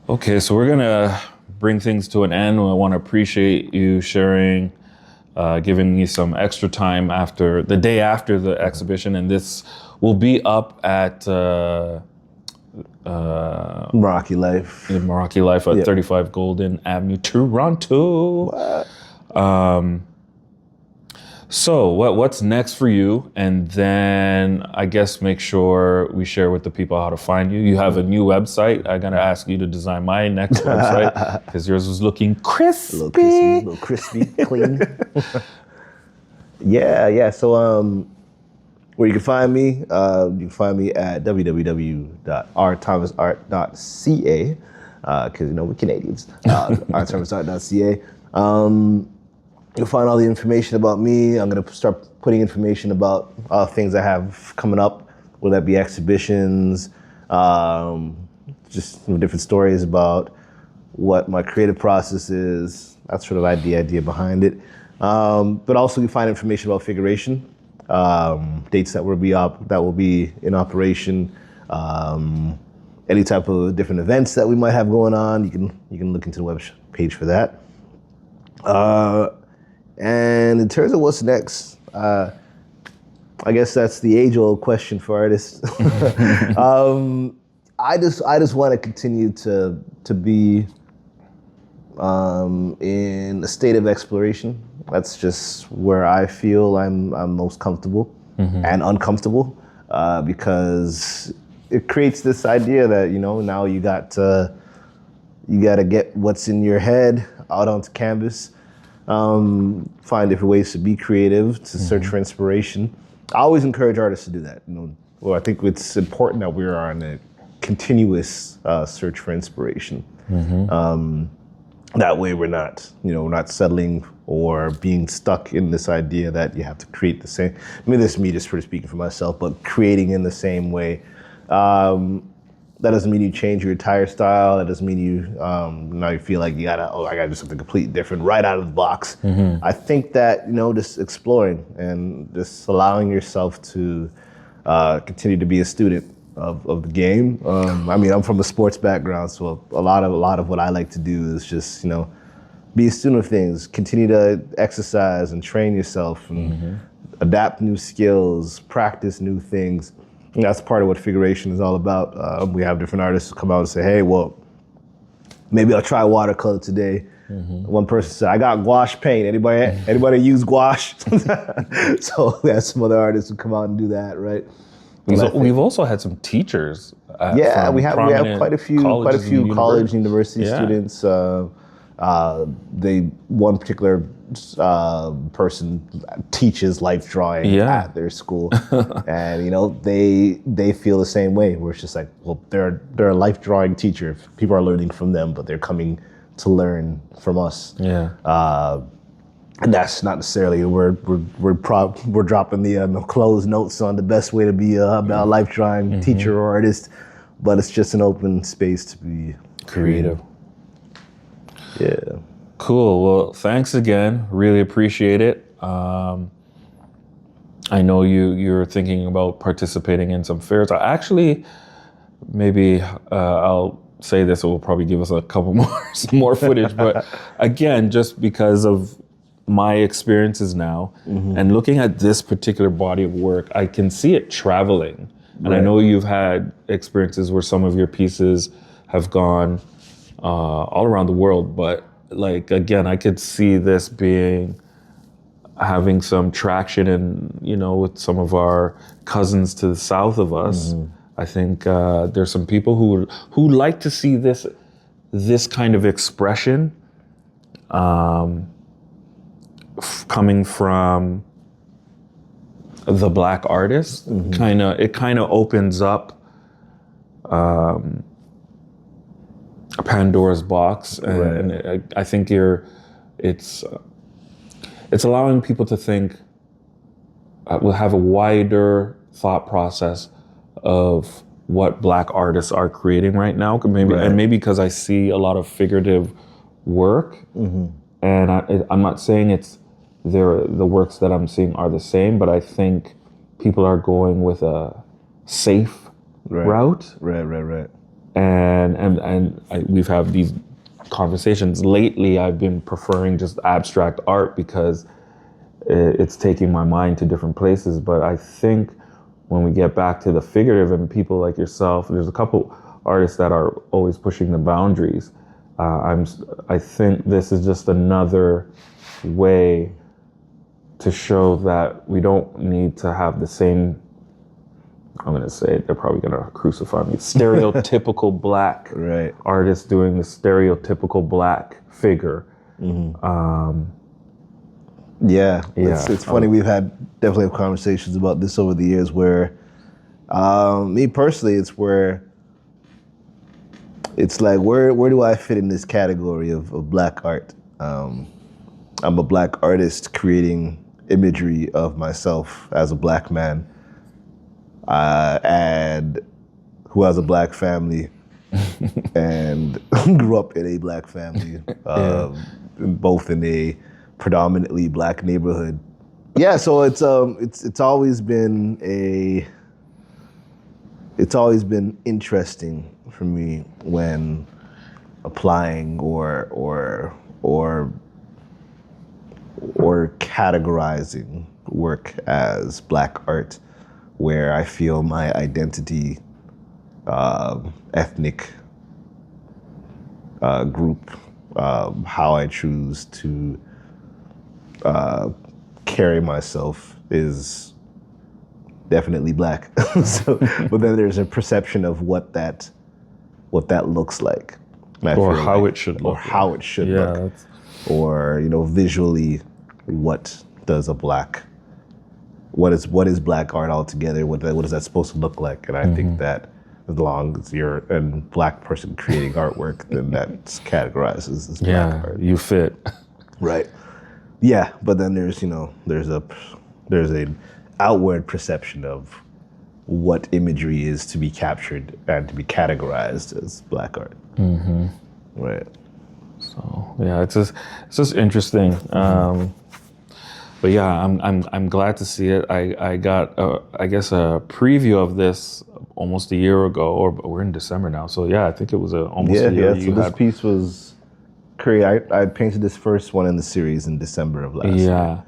Okay, so we're gonna bring things to an end. I want to appreciate you sharing, giving me some extra time after the day after the exhibition, and this will be up at Meraki Life. in Meraki Life at 35 Golden Avenue, Toronto. What? So what's next for you? And then I guess make sure we share with the people how to find you. You have a new website. I'm gonna ask you to design my next website because yours was looking crispy. A little crispy, clean. Yeah. So where you can find me, you can find me at www.rthomasart.ca because we're Canadians. rthomasart.ca. You'll find all the information about me. I'm gonna start putting information about things I have coming up, whether that be exhibitions, just different stories about what my creative process is. That's sort of the idea behind it. But also you find information about figuration, dates that will be in operation, any type of different events that we might have going on. You can look into the web page for that. And in terms of what's next, I guess that's the age-old question for artists. I just want to continue to be in a state of exploration. That's just where I feel I'm most comfortable and uncomfortable, because it creates this idea that now you got to get what's in your head out onto canvas. Find different ways to be creative, to search for inspiration. I always encourage artists to do that. Well, I think it's important that we're on a continuous search for inspiration. That way we're not settling or being stuck in this idea that you have to create the same. This is me just sort of speaking for myself, but creating in the same way. That doesn't mean you change your entire style. That doesn't mean you now you feel like I gotta do something completely different right out of the box. I think that just exploring and just allowing yourself to continue to be a student of the game. I'm from a sports background, so a lot of what I like to do is just be a student of things, continue to exercise and train yourself and adapt new skills, practice new things. And that's part of what figuration is all about. We have different artists come out and say, hey, well, maybe I'll try watercolor today. One person said, I got gouache paint. Anybody use gouache? So we have some other artists who come out and do that, right? We've also had some teachers. We have quite a few college university students. One particular person teaches life drawing at their school, and they feel the same way. Where it's just like, well, they're a life drawing teacher. People are learning from them, but they're coming to learn from us. And that's not necessarily we're dropping the closed notes on the best way to be a life drawing teacher or artist, but it's just an open space to be creative. Yeah. Cool. Well, thanks again. Really appreciate it. I know you're thinking about participating in some fairs. I'll say this, it will probably give us a couple more footage, but again, just because of my experiences now and looking at this particular body of work, I can see it traveling. And I know you've had experiences where some of your pieces have gone all around the world, but again, I could see this having some traction with some of our cousins to the south of us. I think there's some people who like to see this kind of expression coming from the Black artist. It kind of opens up a Pandora's box, and I think it's allowing people to think. We'll have a wider thought process of what Black artists are creating right now. Maybe because I see a lot of figurative work, and I'm not saying the works that I'm seeing are the same, but I think people are going with a safe route. Right. we've had these conversations. Lately, I've been preferring just abstract art because it's taking my mind to different places. But I think when we get back to the figurative and people like yourself, there's a couple artists that are always pushing the boundaries. I think this is just another way to show that we don't need to have the same, I'm going to say it, they're probably going to crucify me, stereotypical black Right. artist doing the stereotypical black figure. Yeah. It's funny. We've had definitely have conversations about this over the years where, me personally, it's like, where do I fit in this category of black art? I'm a black artist creating imagery of myself as a black man, and who has a black family and grew up in a black family, both in a predominantly black neighborhood. Yeah, so it's always been interesting for me when applying or categorizing work as black art, where I feel my identity, ethnic group, how I choose to carry myself is definitely black. But then there's a perception of what that looks like, or how it should look, or how it should look, or visually, what is black art altogether? What is that supposed to look like? And I think that as long as you're a black person creating artwork, then that's categorized as black art. You fit. Right. Yeah, but then there's an outward perception of what imagery is to be captured and to be categorized as black art. Right. So yeah, it's just interesting. But yeah, I'm glad to see it. I got I guess a preview of this almost a year ago, or we're in December now. So yeah, I think it was almost a year. Yeah. So this piece was created. I painted this first one in the series in December of last year. Yeah,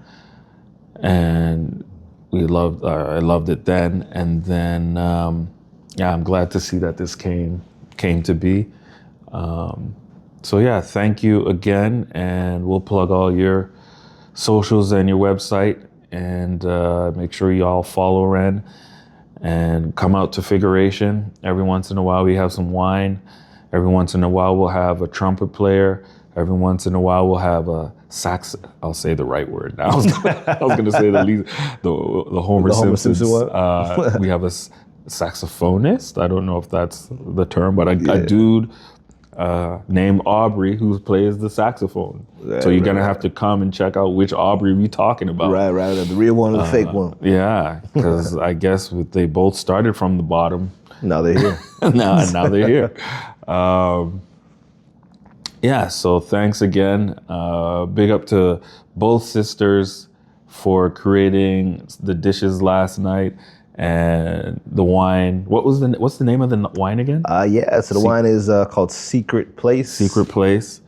and I loved it then, and then I'm glad to see that this came to be. So yeah, thank you again, and we'll plug all your socials and your website, and make sure you all follow Ren and come out to Figuration. Every once in a while we have some wine. Every once in a while we'll have a trumpet player. Every once in a while we'll have a sax. I'll say the right word now. I was gonna say the Homer Simpson one. We have a saxophonist. I don't know if that's the term, but a dude named Aubrey who plays the saxophone. Right, so you're gonna have to come and check out which Aubrey we're talking about. Right. The real one or the fake one. Yeah, because I guess they both started from the bottom. Now they're here. now they're here. Yeah, so thanks again. Big up to both sisters for creating the dishes last night and the wine. What's the name of the wine again? So the wine is called Secret Place. Secret Place.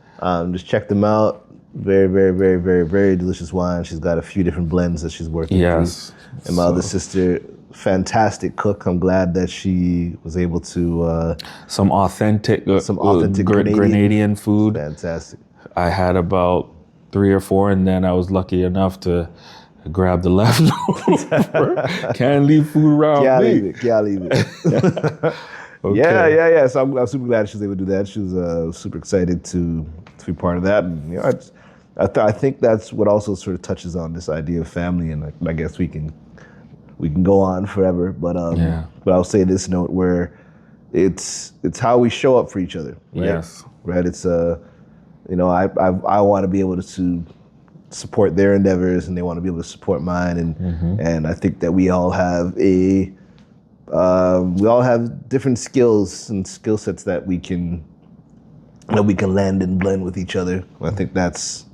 Just check them out. Very, very, very, very, very delicious wine. She's got a few different blends that she's working through. And my other sister, fantastic cook. I'm glad that she was able to some authentic Grenadian food. Fantastic. I had about 3 or 4, and then I was lucky enough to grab the leftover. Can't leave food around me. Can't leave it. Okay. Yeah. So I'm super glad she was able to do that. She was super excited to be part of that. And I think that's what also sort of touches on this idea of family. And I guess we can go on forever. But I'll say this note where it's how we show up for each other. Right? Yes. Right. It's I want to be able to support their endeavors, and they want to be able to support mine. And I think that we all have different skills and skill sets that we can lend and blend with each other. I think that's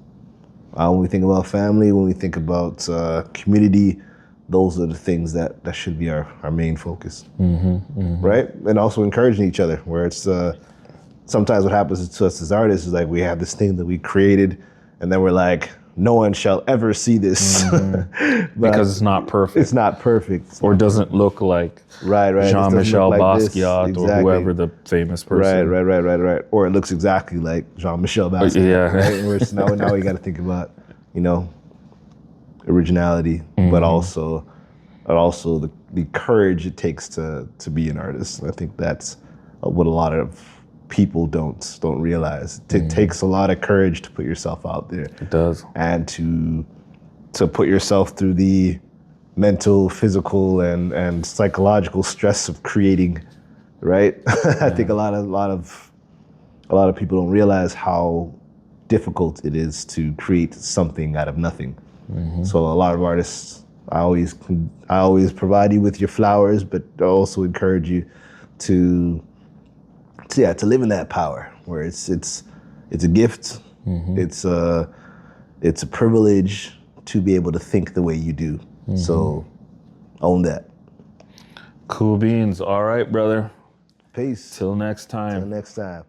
when we think about family, when we think about community, those are the things that should be our main focus, right? And also encouraging each other, where it's sometimes what happens to us as artists is like we have this thing that we created, and then we're like, no one shall ever see this because it's not perfect. It's not perfect, or doesn't look like right. Jean-Michel Like Basquiat exactly. or whoever the famous person. Right. Or it looks exactly like Jean-Michel Basquiat. Yeah. Right? Whereas now we got to think about, originality, but also the courage it takes to be an artist. And I think that's what a lot of people don't realize. It takes a lot of courage to put yourself out there. It does. And to put yourself through the mental, physical, and psychological stress of creating, right? I think a lot of people don't realize how difficult it is to create something out of nothing. So a lot of artists, I always provide you with your flowers, but I also encourage you to live in that power where it's a gift. It's a privilege to be able to think the way you do. So own that. Cool beans. All right, brother. Peace. Till next time. Till next time.